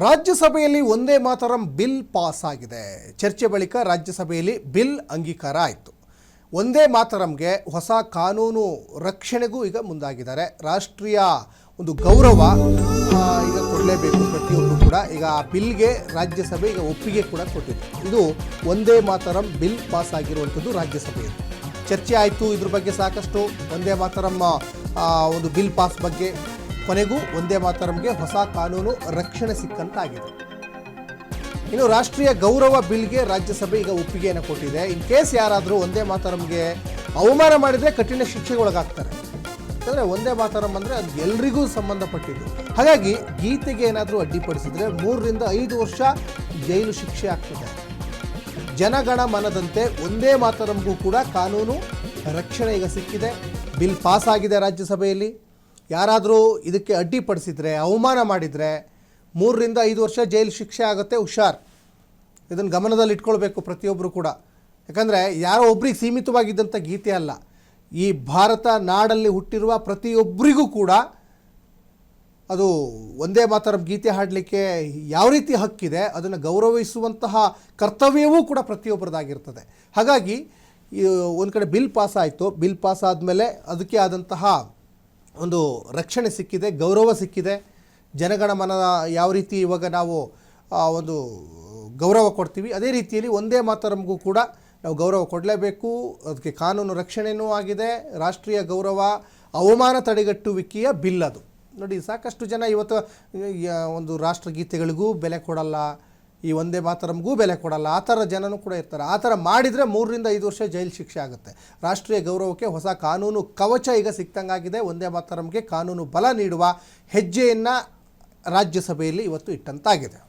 ರಾಜ್ಯಸಭೆಯಲ್ಲಿ ಒಂದೇ ಮಾತರಂ bill pass ಆಗಿದೆ. ಚರ್ಚೆ ಬಳಿಕ ರಾಜ್ಯಸಭೆಯಲ್ಲಿ ಬಿಲ್ ಅಂಗೀಕಾರ ಆಯಿತು. ಒಂದೇ ಮಾತರಂಗೆ ಹೊಸ ಕಾನೂನು ರಕ್ಷಣೆಗೂ ಈಗ ಮುಂದಾಗಿದ್ದಾರೆ. ರಾಷ್ಟ್ರೀಯ ಒಂದು ಗೌರವ ಈಗ ಕೊಡಲೇಬೇಕು ಪ್ರತಿಯೊಬ್ಬರು ಕೂಡ. ಈಗ ಆ ಬಿಲ್ಗೆ ರಾಜ್ಯಸಭೆ ಈಗ ಒಪ್ಪಿಗೆ ಕೂಡ ಕೊಟ್ಟಿದೆ. ಇದು ಒಂದೇ ಮಾತರಂ ಬಿಲ್ ಪಾಸ್ ಆಗಿರುವಂಥದ್ದು ರಾಜ್ಯಸಭೆಯಲ್ಲಿ ಚರ್ಚೆ ಆಯಿತು. ಇದ್ರ ಬಗ್ಗೆ ಸಾಕಷ್ಟು ಒಂದೇ ಮಾತರಂ ಒಂದು ಬಿಲ್ ಪಾಸ್ ಬಗ್ಗೆ ಕೊನೆಗೂ ಒಂದೇ ಮಾತರಂಗೆ ಹೊಸ ಕಾನೂನು ರಕ್ಷಣೆ ಸಿಕ್ಕಂತಾಗಿದೆ. ಇನ್ನು ರಾಷ್ಟ್ರೀಯ ಗೌರವ ಬಿಲ್ಗೆ ರಾಜ್ಯಸಭೆ ಈಗ ಒಪ್ಪಿಗೆಯನ್ನು ಕೊಟ್ಟಿದೆ. ಇನ್ ಕೇಸ್ ಯಾರಾದರೂ ಒಂದೇ ಮಾತರಂಗೆ ಅವಮಾನ ಮಾಡಿದರೆ ಕಠಿಣ ಶಿಕ್ಷೆಗೆ ಒಳಗಾಗ್ತಾರೆ. ಯಾಕಂದರೆ ಒಂದೇ ಮಾತರಂ ಅಂದರೆ ಅದು ಎಲ್ರಿಗೂ ಸಂಬಂಧಪಟ್ಟಿದ್ದು. ಹಾಗಾಗಿ ಗೀತೆಗೆ ಏನಾದರೂ ಅಡ್ಡಿಪಡಿಸಿದರೆ 3 ರಿಂದ 5 ವರ್ಷ ಜೈಲು ಶಿಕ್ಷೆ ಆಗ್ತದೆ. ಜನಗಣ ಮನದಂತೆ ಒಂದೇ ಮಾತರಂಗೂ ಕೂಡ ಕಾನೂನು ರಕ್ಷಣೆ ಈಗ ಸಿಕ್ಕಿದೆ. ಬಿಲ್ ಪಾಸ್ ಆಗಿದೆ ರಾಜ್ಯಸಭೆಯಲ್ಲಿ. ಯಾರಾದರೂ ಇದಕ್ಕೆ ಅಡ್ಡಿಪಡಿಸಿದರೆ ಅವಮಾನ ಮಾಡಿದರೆ 3 ರಿಂದ 5 ವರ್ಷ ಜೈಲು ಶಿಕ್ಷೆ ಆಗುತ್ತೆ. ಹುಷಾರ್, ಇದನ್ನು ಗಮನದಲ್ಲಿ ಇಟ್ಕೊಳ್ಬೇಕು ಪ್ರತಿಯೊಬ್ಬರು ಕೂಡ. ಯಾಕಂದರೆ ಯಾರೋ ಒಬ್ರಿಗೆ ಸೀಮಿತವಾಗಿದ್ದಂಥ ಗೀತೆ ಅಲ್ಲ, ಈ ಭಾರತ ನಾಡಲ್ಲಿ ಹುಟ್ಟಿರುವ ಪ್ರತಿಯೊಬ್ಬರಿಗೂ ಕೂಡ ಅದು ಒಂದೇ ಮಾತರಂ ಗೀತೆ ಹಾಡಲಿಕ್ಕೆ ಯಾವ ರೀತಿ ಹಕ್ಕಿದೆ ಅದನ್ನು ಗೌರವಿಸುವಂತಹ ಕರ್ತವ್ಯವೂ ಕೂಡ ಪ್ರತಿಯೊಬ್ಬರದಾಗಿರ್ತದೆ. ಹಾಗಾಗಿ ಒಂದು ಕಡೆ ಬಿಲ್ ಪಾಸ್ ಆಯಿತು. ಬಿಲ್ ಪಾಸ್ ಆದಮೇಲೆ ಅದಕ್ಕೆ ಆದಂತಹ ಒಂದು ರಕ್ಷಣೆ ಸಿಕ್ಕಿದೆ, ಗೌರವ ಸಿಕ್ಕಿದೆ. ಜನಗಣಮನ ಯಾವ ರೀತಿ ಇವಾಗ ನಾವು ಒಂದು ಗೌರವ ಕೊಡ್ತೀವಿ, ಅದೇ ರೀತಿಯಲ್ಲಿ ಒಂದೇ ಮಾತರಂಗೂ ಕೂಡ ನಾವು ಗೌರವ ಕೊಡಲೇಬೇಕು. ಅದಕ್ಕೆ ಕಾನೂನು ರಕ್ಷಣೆಯೂ ಆಗಿದೆ. ರಾಷ್ಟ್ರೀಯ ಗೌರವ ಅವಮಾನ ತಡೆಗಟ್ಟುವಿಕೆಯ ಬಿಲ್ ಅದು. ನೋಡಿ, ಸಾಕಷ್ಟು ಜನ ಇವತ್ತು ಒಂದು ರಾಷ್ಟ್ರಗೀತೆಗಳಿಗೂ ಬೆಲೆ ಕೊಡಲ್ಲ, ಈ ಒಂದೇ ಮಾತರಂಗೂ ಬೆಲೆ ಕೊಡಲ್ಲ, ಆ ಥರ ಜನನೂ ಕೂಡ ಇರ್ತಾರೆ. ಆ ಥರ ಮಾಡಿದರೆ 3 ರಿಂದ 5 ವರ್ಷ ಜೈಲು ಶಿಕ್ಷೆ ಆಗುತ್ತೆ. ರಾಷ್ಟ್ರೀಯ ಗೌರವಕ್ಕೆ ಹೊಸ ಕಾನೂನು ಕವಚ ಈಗ ಸಿಕ್ತಂಗಾಗಿದೆ. ಒಂದೇ ಮಾತರಂಗೆ ಕಾನೂನು ಬಲ ನೀಡುವ ಹೆಜ್ಜೆಯನ್ನು ರಾಜ್ಯಸಭೆಯಲ್ಲಿ ಇವತ್ತು ಇಟ್ಟಂತಾಗಿದೆ.